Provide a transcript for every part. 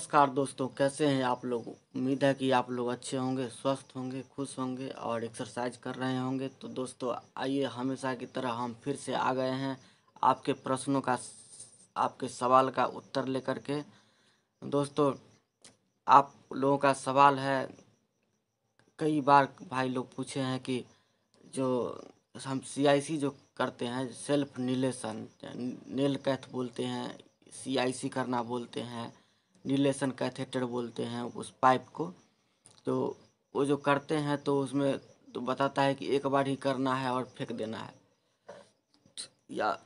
नमस्कार दोस्तों, कैसे हैं आप लोग। उम्मीद है कि आप लोग अच्छे होंगे, स्वस्थ होंगे, खुश होंगे और एक्सरसाइज कर रहे होंगे। तो दोस्तों आइए, हमेशा की तरह हम फिर से आ गए हैं आपके प्रश्नों का, आपके सवाल का उत्तर लेकर के। दोस्तों, आप लोगों का सवाल है, कई बार भाई लोग पूछे हैं कि जो हम सीआईसी जो करते हैं, सेल्फ नीलेशन, नेल कैथ बोलते हैं, सीआईसी करना बोलते हैं, नीलेशन कैथेटर बोलते हैं उस पाइप को। तो वो जो करते हैं तो उसमें तो बताता है कि एक बार ही करना है और फेंक देना है, या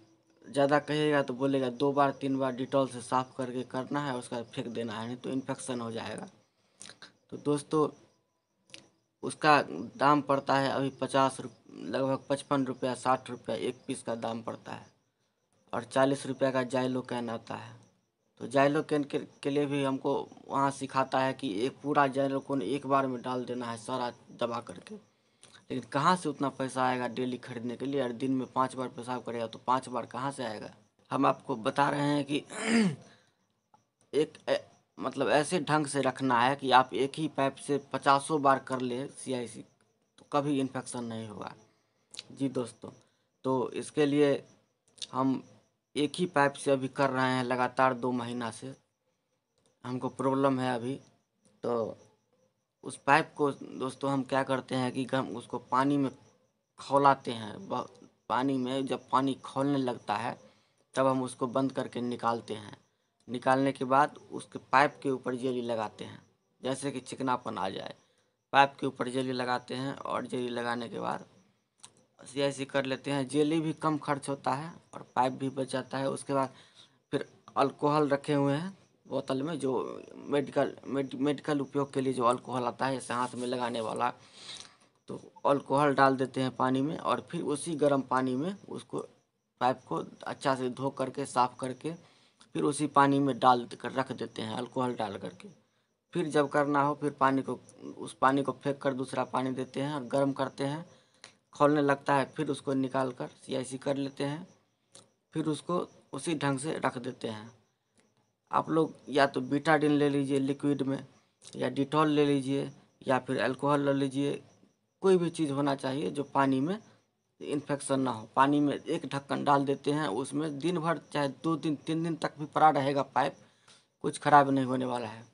ज़्यादा कहेगा तो बोलेगा 2 बार 3 बार डिटॉल से साफ़ करके करना है, उसका फेंक देना है, नहीं तो इन्फेक्शन हो जाएगा। तो दोस्तों उसका दाम पड़ता है अभी 50 रुपये, लगभग 55 रुपया 60 रुपया एक पीस का दाम पड़ता है। और 40 रुपया का जाइलो कैन आता है। तो जाइलो कैन के लिए भी हमको वहाँ सिखाता है कि एक पूरा जाइलो कैन एक बार में डाल देना है सारा दबा करके। लेकिन कहाँ से उतना पैसा आएगा डेली खरीदने के लिए, और दिन में 5 बार पेशाब करेगा तो 5 बार कहाँ से आएगा। हम आपको बता रहे हैं कि मतलब ऐसे ढंग से रखना है कि आप एक ही पाइप से 50 बार कर ले सीआईसी, तो कभी इन्फेक्शन नहीं होगा। जी दोस्तों, तो इसके लिए हम एक ही पाइप से अभी कर रहे हैं लगातार 2 महीना से, हमको प्रॉब्लम है अभी। तो उस पाइप को दोस्तों हम क्या करते हैं कि हम उसको पानी में खौलाते हैं। पानी में जब पानी खौलने लगता है तब हम उसको बंद करके निकालते हैं। निकालने के बाद उसके पाइप के ऊपर जेली लगाते हैं, जैसे कि चिकनापन आ जाए। पाइप के ऊपर जेली लगाते हैं और जेली लगाने के बाद ऐसे कर लेते हैं। जेली भी कम खर्च होता है और पाइप भी बच जाता है। उसके बाद फिर अल्कोहल रखे हुए हैं बोतल में, जो मेडिकल उपयोग के लिए जो अल्कोहल आता है जैसे हाथ में लगाने वाला, तो अल्कोहल डाल देते हैं पानी में और फिर उसी गर्म पानी में उसको पाइप को अच्छा से धो करके साफ़ करके फिर उसी पानी में डाल कर रख देते हैं अल्कोहल डाल करके। फिर जब करना हो फिर उस पानी को फेंक कर दूसरा पानी देते हैं और गर्म करते हैं। खौलने लगता है फिर उसको निकाल कर सीआईसी कर लेते हैं, फिर उसको उसी ढंग से रख देते हैं। आप लोग या तो बीटाडिन ले लीजिए लिक्विड में, या डिटॉल ले लीजिए, या फिर अल्कोहल ले लीजिए। कोई भी चीज़ होना चाहिए जो पानी में इन्फेक्शन ना हो। पानी में एक ढक्कन डाल देते हैं, उसमें दिन भर चाहे 2 दिन 3 दिन तक भी पड़ा रहेगा पाइप, कुछ ख़राब नहीं होने वाला है।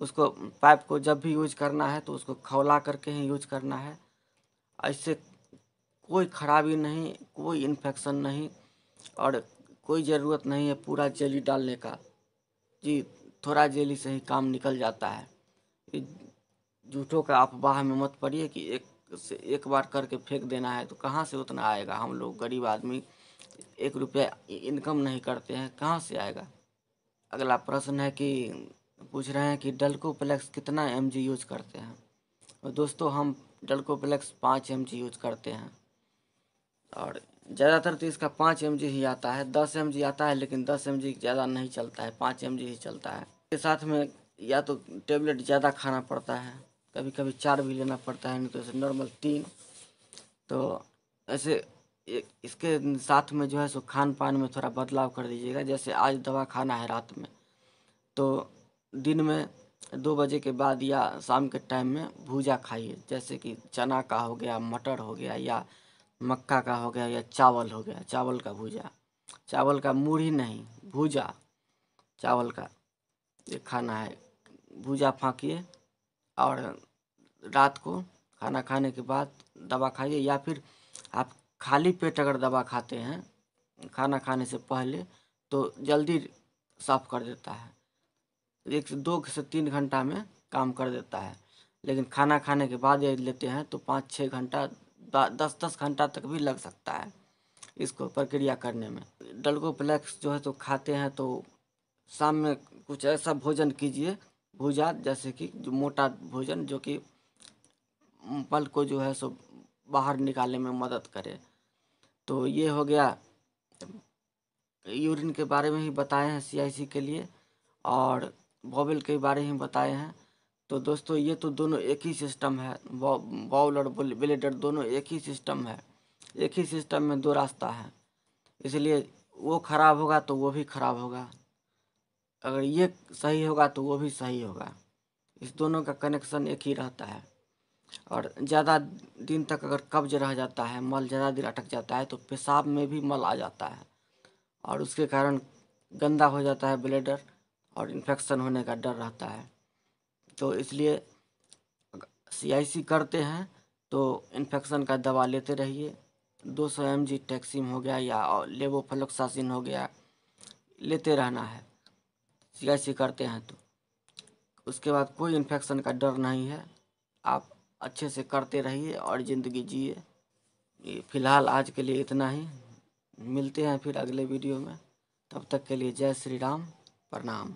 उसको पाइप को जब भी यूज करना है तो उसको खौला करके ही यूज करना है। ऐसे कोई खराबी नहीं, कोई इन्फेक्शन नहीं, और कोई ज़रूरत नहीं है पूरा जेली डालने का। जी, थोड़ा जेली से ही काम निकल जाता है। ये झूठों का अफवाह में मत पड़िए कि एक बार करके फेंक देना है, तो कहाँ से उतना आएगा। हम लोग गरीब आदमी 1 रुपया इनकम नहीं करते हैं, कहाँ से आएगा। अगला प्रश्न है कि पूछ रहे हैं कि डल्कोप्लेक्स कितना mg यूज करते हैं। और दोस्तों हम डल्कोप्लेक्स 5 mg यूज करते हैं, और ज़्यादातर तो इसका 5 mg ही आता है। 10 mg आता है लेकिन 10 mg ज़्यादा नहीं चलता है, 5 mg ही चलता है। इसके साथ में या तो टेबलेट ज़्यादा खाना पड़ता है, कभी कभी 4 भी लेना पड़ता है, नहीं तो ऐसे नॉर्मल 3। तो ऐसे इसके साथ में जो है सो खान पान में थोड़ा बदलाव कर दीजिएगा। जैसे आज दवा खाना है रात में, तो दिन में 2 बजे के बाद या शाम के टाइम में भूजा खाइए, जैसे कि चना का हो गया, मटर हो गया, या मक्का का हो गया, या चावल हो गया, चावल का भूजा। चावल का मूढ़ी नहीं, भूजा चावल का ये खाना है। भूजा फाँकिए और रात को खाना खाने के बाद दवा खाइए, या फिर आप खाली पेट अगर दवा खाते हैं खाना खाने से पहले तो जल्दी साफ़ कर देता है, 2 से 3 घंटा में काम कर देता है। लेकिन खाना खाने के बाद यदि लेते हैं तो 5-6 घंटा, 10-10 घंटा तक भी लग सकता है इसको प्रक्रिया करने में। डल्कोप्लेक्स जो है तो खाते हैं तो शाम में कुछ ऐसा भोजन कीजिए, भुजा, जैसे कि जो मोटा भोजन जो कि मल को जो है सो बाहर निकालने में मदद करे। तो ये हो गया, यूरिन के बारे में ही बताए हैं सीआईसी के लिए, और बॉबल के बारे में बताए हैं। तो दोस्तों ये तो दोनों एक ही सिस्टम है, बाउल और ब्लेडर दोनों एक ही सिस्टम है। एक ही सिस्टम में 2 रास्ता है, इसलिए वो खराब होगा तो वो भी खराब होगा। अगर ये सही होगा तो वो भी सही होगा। इस दोनों का कनेक्शन एक ही रहता है। और ज़्यादा दिन तक अगर कब्ज रह जाता है, मल ज़्यादा दिन अटक जाता है, तो पेशाब में भी मल आ जाता है और उसके कारण गंदा हो जाता है ब्लैडर और इन्फेक्शन होने का डर रहता है। तो इसलिए CIC करते हैं तो इन्फेक्शन का दवा लेते रहिए। 200 mg टैक्सिम हो गया या लेवोफ्लोक्सासिन हो गया, लेते रहना है CIC करते हैं तो। उसके बाद कोई इन्फेक्शन का डर नहीं है। आप अच्छे से करते रहिए और ज़िंदगी जिए। ये फ़िलहाल आज के लिए इतना ही। मिलते हैं फिर अगले वीडियो में। तब तक के लिए जय श्री राम, प्रणाम।